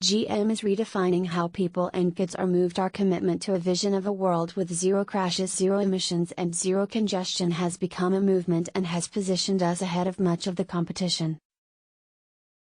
GM is redefining how people and goods are moved. Our commitment to a vision of a world with zero crashes, zero emissions, and zero congestion has become a movement and has positioned us ahead of much of the competition.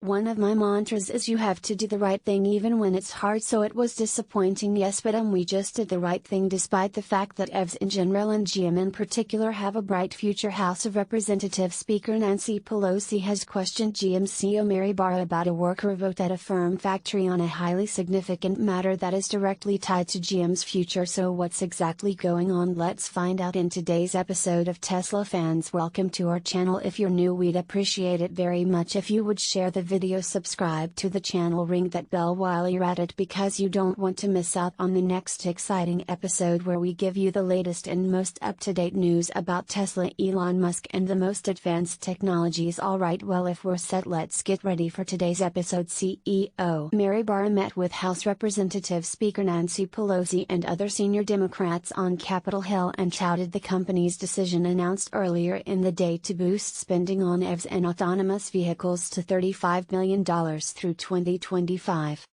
One of my mantras is you have to do the right thing even when it's hard, so it was disappointing, yes, but we just did the right thing despite the fact that EVs in general and GM in particular have a bright future. House of Representatives Speaker Nancy Pelosi has questioned GM CEO Mary Barra about a worker vote at a firm factory on a highly significant matter that is directly tied to GM's future. So what's exactly going on? Let's find out in today's episode of Tesla Fans. Welcome to our channel. If you're new, we'd appreciate it very much if you would share the video, subscribe to the channel, ring that bell while you're at it, because you don't want to miss out on the next exciting episode where we give you the latest and most up-to-date news about Tesla, Elon Musk, and the most advanced technologies. Alright, well, if we're set, let's get ready for today's episode. CEO Mary Barra met with House Representatives Speaker Nancy Pelosi and other senior Democrats on Capitol Hill and touted the company's decision announced earlier in the day to boost spending on EVs and autonomous vehicles to $35 million through 2025.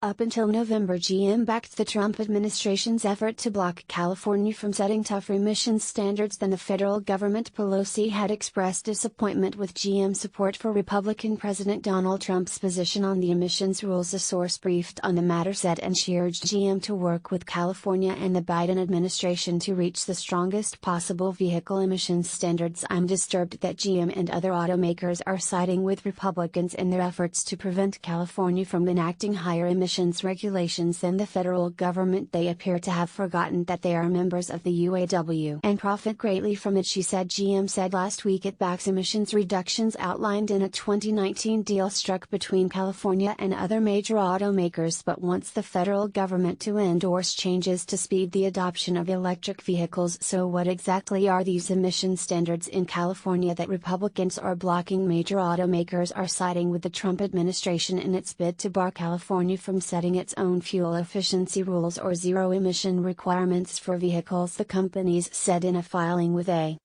Up until November, GM backed the Trump administration's effort to block California from setting tougher emissions standards than the federal government. Pelosi had expressed disappointment with GM support for Republican President Donald Trump's position on the emissions rules. A source briefed on the matter said, and she urged GM to work with California and the Biden administration to reach the strongest possible vehicle emissions standards. I'm disturbed that GM and other automakers are siding with Republicans in their efforts to prevent California from enacting higher emissions regulations than the federal government. They appear to have forgotten that they are members of the UAW and profit greatly from it, she said. GM said last week it backs emissions reductions outlined in a 2019 deal struck between California and other major automakers, but wants the federal government to endorse changes to speed the adoption of electric vehicles. So what exactly are these emission standards in California that Republicans are blocking? Major automakers are siding with the Trump administration in its bid to bar California from setting its own fuel efficiency rules or zero emission requirements for vehicles, the companies said in a filing with a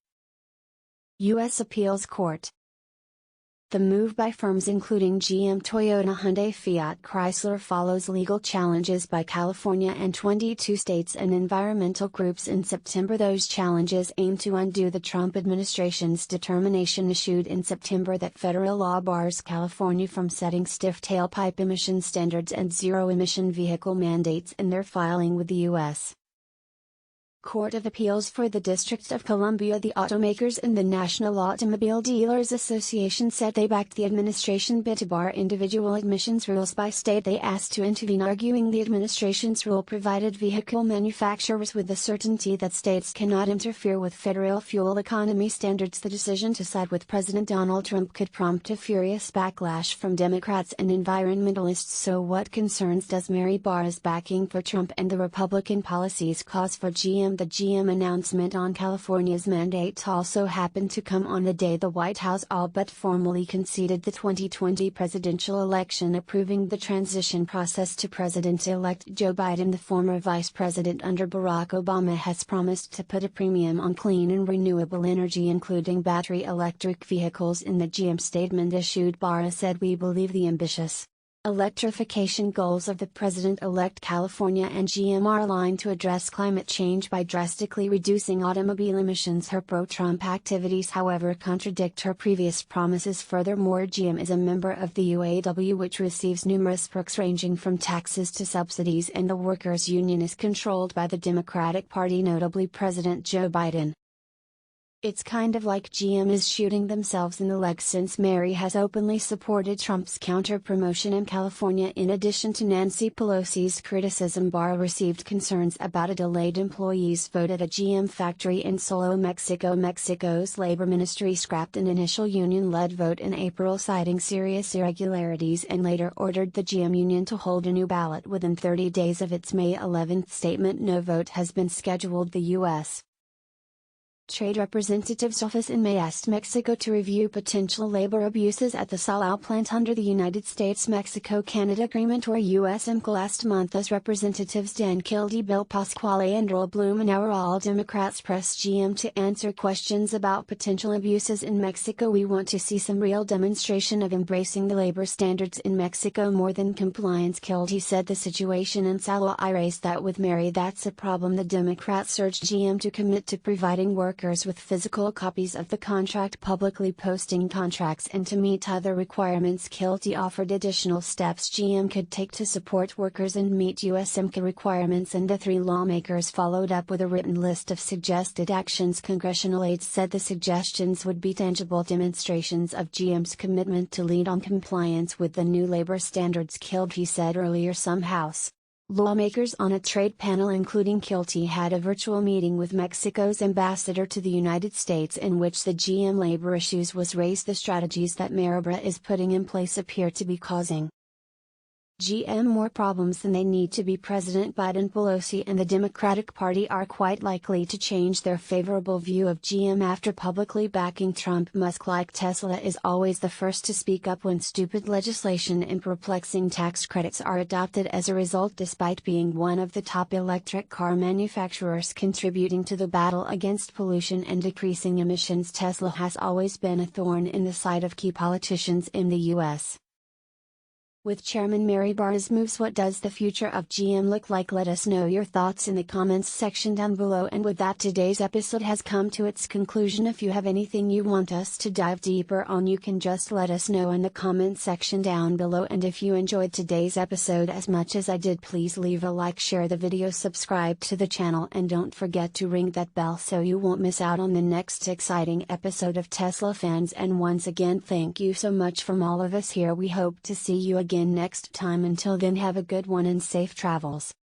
U.S. appeals court. The move by firms including GM, Toyota, Hyundai, Fiat, Chrysler follows legal challenges by California and 22 states and environmental groups in September. Those challenges aim to undo the Trump administration's determination issued in September that federal law bars California from setting stiff tailpipe emission standards and zero-emission vehicle mandates. In their filing with the U.S. Court of Appeals for the District of Columbia, the automakers and the National Automobile Dealers Association said they backed the administration bid to bar individual emissions rules by state. They asked to intervene, arguing the administration's rule provided vehicle manufacturers with the certainty that states cannot interfere with federal fuel economy standards. The decision to side with President Donald Trump could prompt a furious backlash from Democrats and environmentalists. So what concerns does Mary Barra's backing for Trump and the Republican policies cause for GM? The GM announcement on California's mandate also happened to come on the day the White House all but formally conceded the 2020 presidential election, approving the transition process to President-elect Joe Biden. The former vice president under Barack Obama has promised to put a premium on clean and renewable energy, including battery electric vehicles. In the GM statement issued, Barra said, "We believe the ambitious electrification goals of the President-elect California and GM are aligned to address climate change by drastically reducing automobile emissions." Her pro-Trump activities, however, contradict her previous promises. Furthermore, GM is a member of the UAW, which receives numerous perks ranging from taxes to subsidies, and the workers' union is controlled by the Democratic Party, notably President Joe Biden. It's kind of like GM is shooting themselves in the leg, since Mary has openly supported Trump's counter-promotion in California. In addition to Nancy Pelosi's criticism, Barra received concerns about a delayed employees' vote at a GM factory in Solo, Mexico. Mexico's labor ministry scrapped an initial union-led vote in April, citing serious irregularities, and later ordered the GM union to hold a new ballot within 30 days of its May 11 statement. No vote has been scheduled. The U.S. Trade Representatives Office in May asked Mexico to review potential labor abuses at the Salao plant under the United States-Mexico-Canada Agreement or USMCA last month as Representatives Dan Kildee, Bill Pasquale and Roel Blumenauer, all Democrats, pressed GM to answer questions about potential abuses in Mexico. "We want to see some real demonstration of embracing the labor standards in Mexico more than compliance," Kildee said. "The situation in Salao, I raised that with Mary. That's a problem." The Democrats urged GM to commit to providing workers with physical copies of the contract, publicly posting contracts, and to meet other requirements. Kildee offered additional steps GM could take to support workers and meet USMCA requirements, and the three lawmakers followed up with a written list of suggested actions. Congressional aides said the suggestions would be tangible demonstrations of GM's commitment to lead on compliance with the new labor standards. Kildee said earlier some House lawmakers on a trade panel, including Kildee, had a virtual meeting with Mexico's ambassador to the United States in which the GM labor issues was raised. The strategies that Barra is putting in place appear to be causing GM more problems than they need to be. President Biden, Pelosi and the Democratic Party are quite likely to change their favorable view of GM after publicly backing Trump. Musk, like Tesla, is always the first to speak up when stupid legislation and perplexing tax credits are adopted as a result. Despite being one of the top electric car manufacturers contributing to the battle against pollution and decreasing emissions, Tesla has always been a thorn in the side of key politicians in the U.S. With Chairman Mary Barra's moves, what does the future of GM look like? Let us know your thoughts in the comments section down below. And with that, today's episode has come to its conclusion. If you have anything you want us to dive deeper on, you can just let us know in the comments section down below. And if you enjoyed today's episode as much as I did, please leave a like, share the video, subscribe to the channel, and don't forget to ring that bell so you won't miss out on the next exciting episode of Tesla Fans. And once again, thank you so much from all of us here. We hope to see you again next time. Until then, have a good one and safe travels.